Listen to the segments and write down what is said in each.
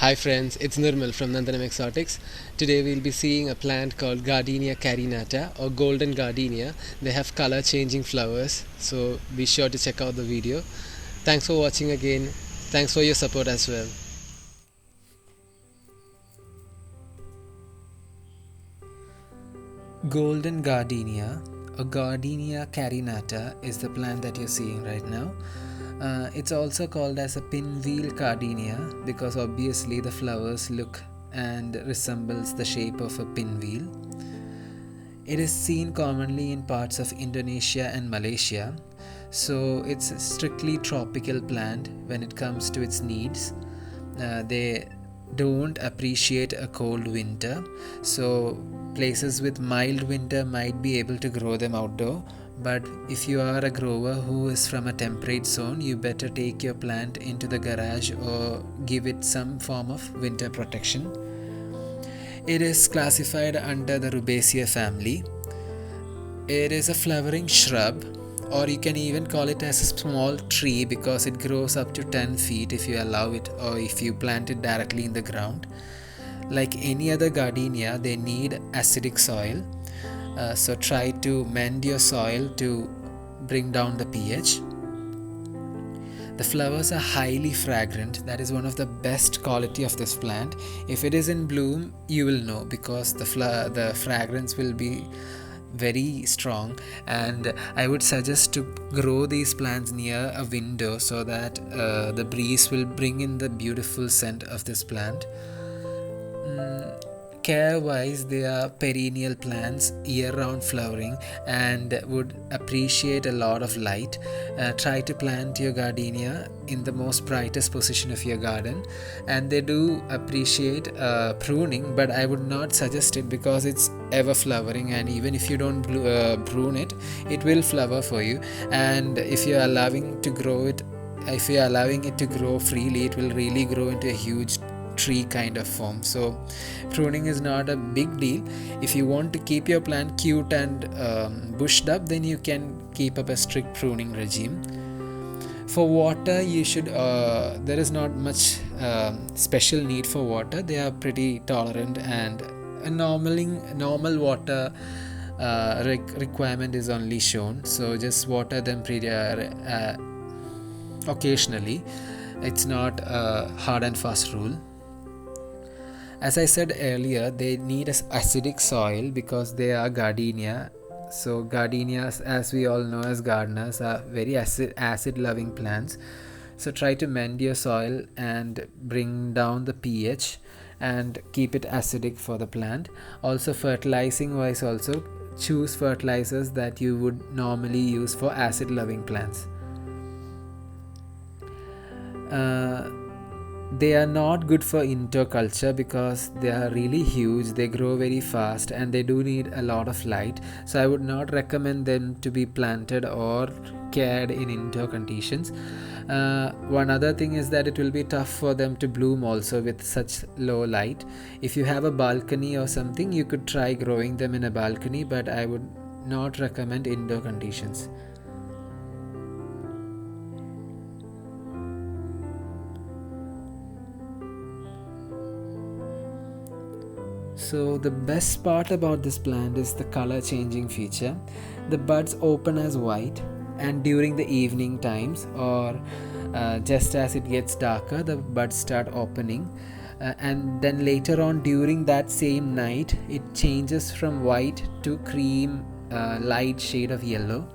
Hi friends, it's Nirmal from Nandanam Exotics. Today we'll be seeing a plant called Gardeniacarinata or golden gardenia. They have color changing flowers, so be sure to check out the video. Thanks for watching again. Thanks for your support as well. Golden gardenia or Gardenia carinata is the plant that you're seeing right now. It's also called as a pinwheel gardenia because obviously the flowers look and resembles the shape of a pinwheel. It is seen commonly in parts of Indonesia and Malaysia, so it's a strictly tropical plant when it comes to its needs. They don't appreciate a cold winter, so places with mild winter might be able to grow them outdoor. But if you are a grower who is from a temperate zone, you better take your plant into the garage or give it some form of winter protection. It is classified under the Rubaceae family. It is a flowering shrub, or you can even call it as a small tree because it grows up to 10 feet if you allow it or if you plant it directly in the ground. Like any other gardenia, they need acidic soil, so try to mend your soil to bring down the pH. The flowers are highly fragrant. That is one of the best quality of this plant. If it is in bloom, you will know because the fragrance will be very strong, and I would suggest to grow these plants near a window so that the breeze will bring in the beautiful scent of this plant. Care wise, they are perennial plants, year round flowering, and would appreciate a lot of light. Try to plant your gardenia in the most brightest position of your garden, and they do appreciate pruning, but I would not suggest it because it's ever flowering, and even if you don't prune it, it will flower for you. And if you're allowing it to grow freely, it will really grow into a huge tree kind of form. So pruning is not a big deal. If you want to keep your plant cute and bushed up, then you can keep up a strict pruning regime. For water, you should there is not much special need for water. They are pretty tolerant, and a normal water requirement is only shown, so just water them pretty occasionally. It's not a hard and fast rule. As I said earlier, they need acidic soil because they are gardenia. So gardenias, as we all know as gardeners, are very acid loving plants. So try to mend your soil and bring down the pH and keep it acidic for the plant. Also fertilizing wise, also choose fertilizers that you would normally use for acid loving plants. They are not good for indoor culture because they are really huge, they grow very fast, and they do need a lot of light, so I would not recommend them to be planted or cared in indoor conditions. One other thing is that it will be tough for them to bloom also with such low light. If you have a balcony or something, you could try growing them in a balcony, but I would not recommend indoor conditions. So the best part about this plant is the color changing feature. The buds open as white, and during the evening times or just as it gets darker, the buds start opening, and then later on during that same night it changes from white to cream light shade of yellow.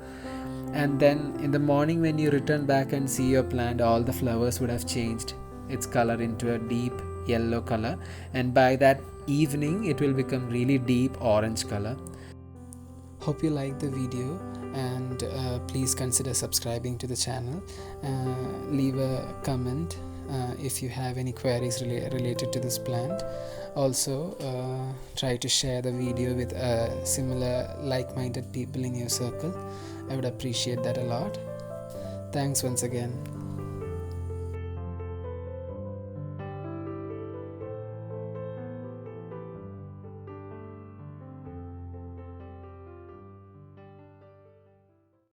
And then in the morning when you return back and see your plant, all the flowers would have changed its color into a deep yellow color, and by that evening it will become really deep orange color. Hope you like the video, and please consider subscribing to the channel. Leave a comment if you have any queries related to this plant. Also try to share the video with similar like-minded people in your circle. I would appreciate that a lot. Thanks once again.